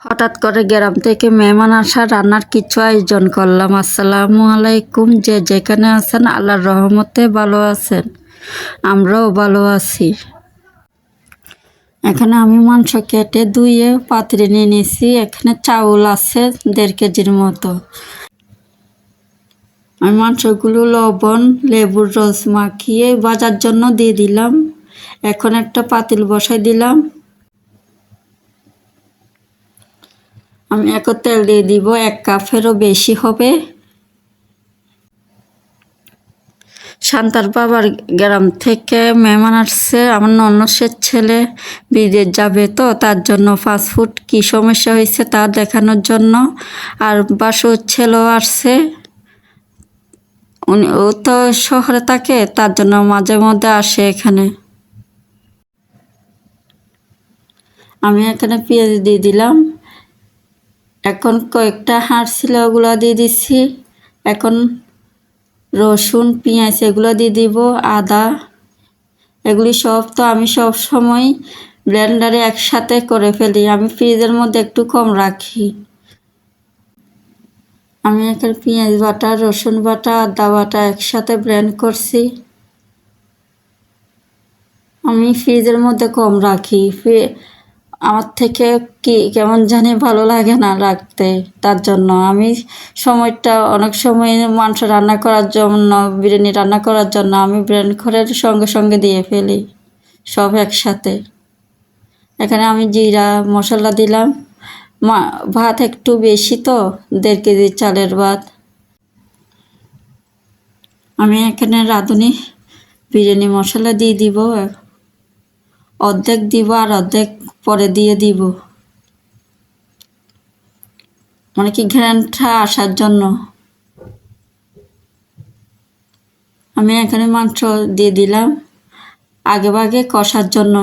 হঠাৎ করে গ্রাম থেকে মেহমান আসা, রান্নার কিছু আয়োজন করলাম। আসসালামু আলাইকুম। যে যেখানে আছেন আল্লাহর রহমতে ভালো আছেন, আমরাও ভালো আছি। এখানে আমি মাংস কেটে ধুয়ে পাত্রে নিয়ে নিয়েছি। এখানে চাউল আছে 1.5 কেজির মতো। আমি মাংসগুলো লবণ লেবুর রস মাখিয়ে ভাজার জন্য দিয়ে দিলাম। এখন একটা পাতিল বসাই দিলাম। আমি এখন তেল দিয়ে দিব, 1 কাপেরও বেশি হবে। শান্তার বাবার গ্রাম থেকে মেহমান আসছে। আমার ননদের ছেলে বিদেশ যাবে, তো তার জন্য ফাস্টফুড কী সমস্যা হয়েছে তা দেখানোর জন্য। আর বাসুর ছেলেও আসছে, ও তো শহরে থাকে, তার জন্য মাঝে মধ্যে আসে এখানে। আমি এখানে পেঁয়াজ দিয়ে দিলাম। এখন কয়েকটা হাড় ছিল, ওগুলো দিয়ে দিচ্ছি। এখন রসুন পেঁয়াজ এগুলো দিয়ে দিব, আদা, এগুলি সব তো আমি সব সময় ব্লেন্ডারে একসাথে করে ফেলি। আমি ফ্রিজের মধ্যে একটু কম রাখি। আমি এখানে পেঁয়াজ বাটা, রসুন বাটা, আদা বাটা একসাথে ব্লেন্ড করছি। আমি ফ্রিজের মধ্যে কম রাখি, আমার থেকে কেমন জানি ভালো লাগে না রাখতে। তার জন্য আমি সময়টা অনেক সময় মাংস রান্না করার জন্য, বিরিয়ানি রান্না করার জন্য আমি ব্লেন্ড করে সঙ্গে সঙ্গে দিয়ে ফেলি সব একসাথে। এখানে আমি জিরা মশলা দিলাম। ভাত একটু বেশি, তো 1.5 কেজি চালের ভাত। আমি এখানে রাঁধুনি বিরিয়ানি মশলা দিয়ে দিব, অর্ধেক দিব আর অর্ধেক পরে দিয়ে দিব, মানে কি ঘ্রাণটা আসার জন্য। আমি এখানে মাংস দিয়ে দিলাম আগে ভাগে কষার জন্য,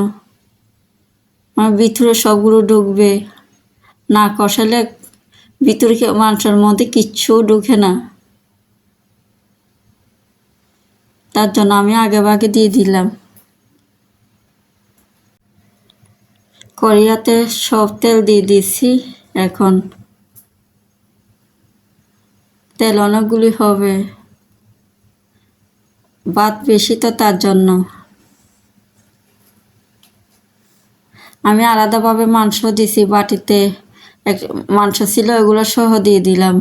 আমার ভিতরে সবগুলো ঢুকবে। না কষালে ভিতরে মাংসের মধ্যে কিচ্ছু ঢুকে না, তার জন্য আমি আগে ভাগে দিয়ে দিলাম। কড়াইতে সব তেল দিয়ে দিছি। এখন তেল অনেকগুলি হবে, ভাত বেশি তো তার জন্য। আমি আলাদাভাবে মাংস দিছি বাটিতে, মাংস ছিল ওগুলো সহ দিয়ে দিলাম।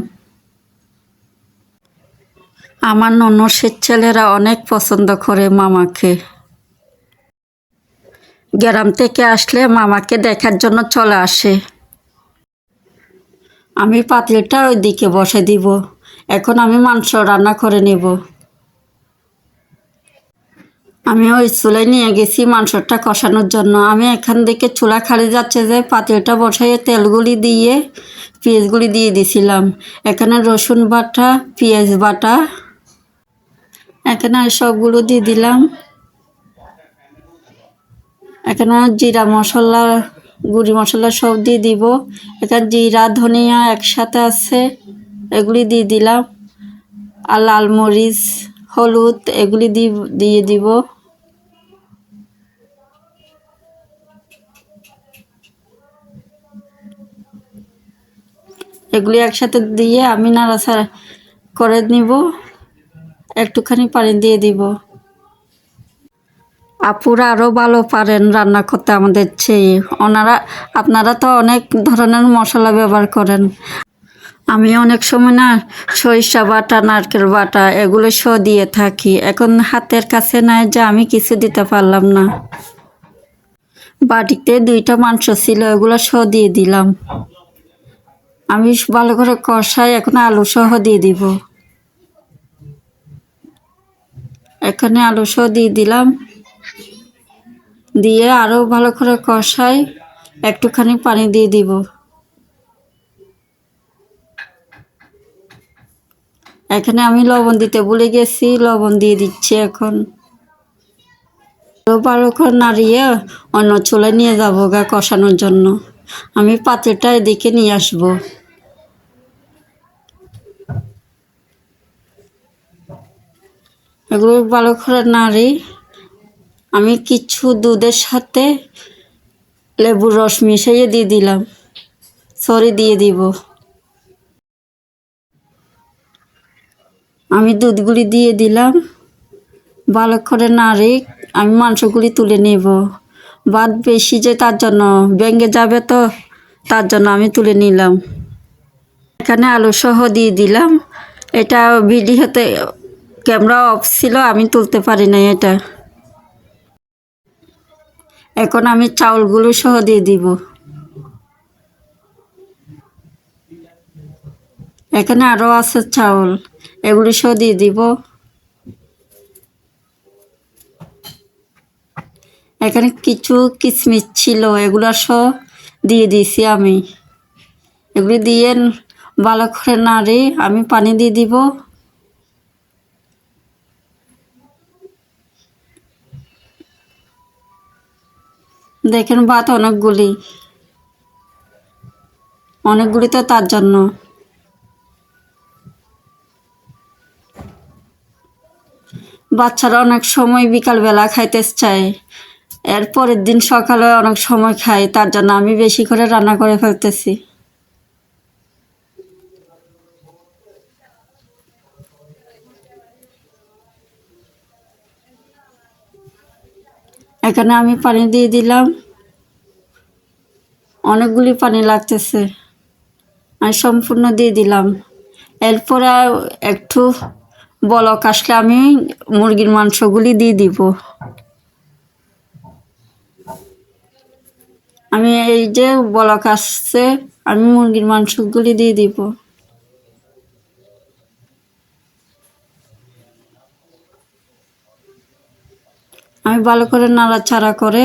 আমার ননদের ছেলেরা অনেক পছন্দ করে মামাকে। গ্রাম থেকে আসলে মামাকে দেখার জন্য চলে আসে। আমি পাতিলটা ওইদিকে বসে দিব। এখন আমি মাংস রান্না করে নেব। আমি ওই চুলায় নিয়ে গেছি মাংসটা কষানোর জন্য। আমি এখান থেকে চুলা খালি যাচ্ছে যে পাতিলটা বসাইয়ে তেলগুলি দিয়ে পেঁয়াজগুলি দিয়ে দিছিলাম। এখানে রসুন বাটা, পেঁয়াজ বাটা, এখানে সবগুলো দিয়ে দিলাম। এখানে জিরা মশলা, গুঁড়ি মশলা সব দিয়ে দিব। এখানে জিরা ধনিয়া একসাথে আছে, এগুলি দিয়ে দিলাম। আর লাল মরিচ, হলুদ এগুলি দিয়ে দিব। এগুলি একসাথে দিয়ে আমি নাড়াচাড়া করে নিব। একটুখানি পানি দিয়ে দিব। আপুরা আরও ভালো পারেন রান্না করতে আমাদের চেয়ে। আপনারা তো অনেক ধরনের মশলা ব্যবহার করেন। আমি অনেক সময় না সরিষা বাটা, নারকেল বাটা এগুলো সহ দিয়ে থাকি। এখন হাতের কাছে নাই যে আমি কিছু দিতে পারলাম না। বাটিতে 2টা মাংস ছিল, এগুলো সহ দিয়ে দিলাম। আমি ভালো করে কষাই, এখন আলু সহ দিয়ে দিব। এখানে আলু সহ দিয়ে দিলাম, দিয়ে আরও ভালো করে কষাই, একটুখানি পানি দিয়ে দিব। এখানে আমি লবণ দিতে ভুলে গেছি, লবণ দিয়ে দিচ্ছি। এখন ভালো করে নাড়িয়ে অন্য চুলায় নিয়ে যাবো গা কষানোর জন্য। আমি পাত্রটা এদিকে নিয়ে আসবো। এগুলো ভালো করে নাড়ি। আমি কিছু দুধের সাথে লেবুর রস মিশিয়ে দিয়ে দিলাম। সরি দিয়ে দিব। আমি দুধগুলি দিয়ে দিলাম, ভালো করে নাড়ি আমি মাংসগুলি তুলে নেব। ভাত বেশি যে তার জন্য ভেঙে যাবে, তো তার জন্য আমি তুলে নিলাম। এখানে আলু সহ দিয়ে দিলাম। এটা ভিডিওতে ক্যামেরা অফ ছিল, আমি তুলতে পারি না এটা। এখন আমি চাউলগুলো সহ দিয়ে দিব। এখানে আরও আছে চাউল, এগুলি সহ দিয়ে দিব। এখানে কিছু কিশমিশ ছিল, এগুলো সহ দিয়ে দিয়েছি আমি। এগুলি দিয়ে ভালো করে নাড়ি আমি পানি দিয়ে দিব। দেখেন ভাত অনেকগুলি তো তার জন্য। বাচ্চারা অনেক সময় বিকালবেলা খাইতে চায়, এর পরের দিন সকালে অনেক সময় খায়, তার জন্য আমি বেশি করে রান্না করে ফেলতেছি। এখানে আমি পানি দিয়ে দিলাম, অনেকগুলি পানি লাগতেছে, আমি সম্পূর্ণ দিয়ে দিলাম। এরপরে একটু বলক আসলে আমি মুরগির মাংসগুলি দিয়ে দিব। আমি এই যে বলক আসছে, আমি মুরগির মাংসগুলি দিয়ে দিব। আমি ভালো করে নাড়াচাড়া করে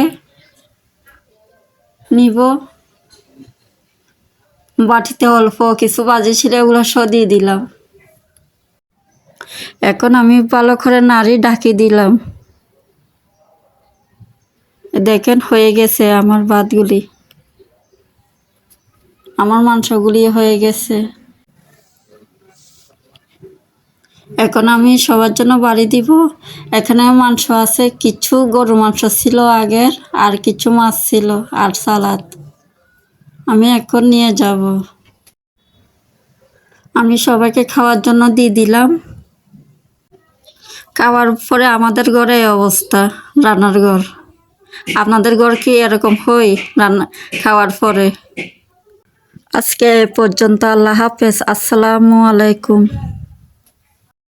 নিব। বাটিতে অল্প কিছু বাজি ছিল, এগুলো সব দিয়ে দিলাম। এখন আমি ভালো করে নাড়ি ঢাকি দিলাম। দেখেন হয়ে গেছে আমার ভাতগুলি, আমার মাংসগুলি হয়ে গেছে। এখন আমি সবার জন্য বাড়ি দিব। এখানে মাংস আছে, কিছু গরু মাংস ছিল আগের, আর কিছু মাছ ছিল, আর সালাদ। আমি এখন নিয়ে যাব। আমি সবাইকে খাওয়ার জন্য দিয়ে দিলাম। খাওয়ার পরে আমাদের ঘরে এই অবস্থা, রান্নার ঘর। আপনাদের ঘর কি এরকম হয় রান্না খাওয়ার পরে? আজকে এ পর্যন্ত। আল্লাহ হাফেজ। আসসালামু আলাইকুম।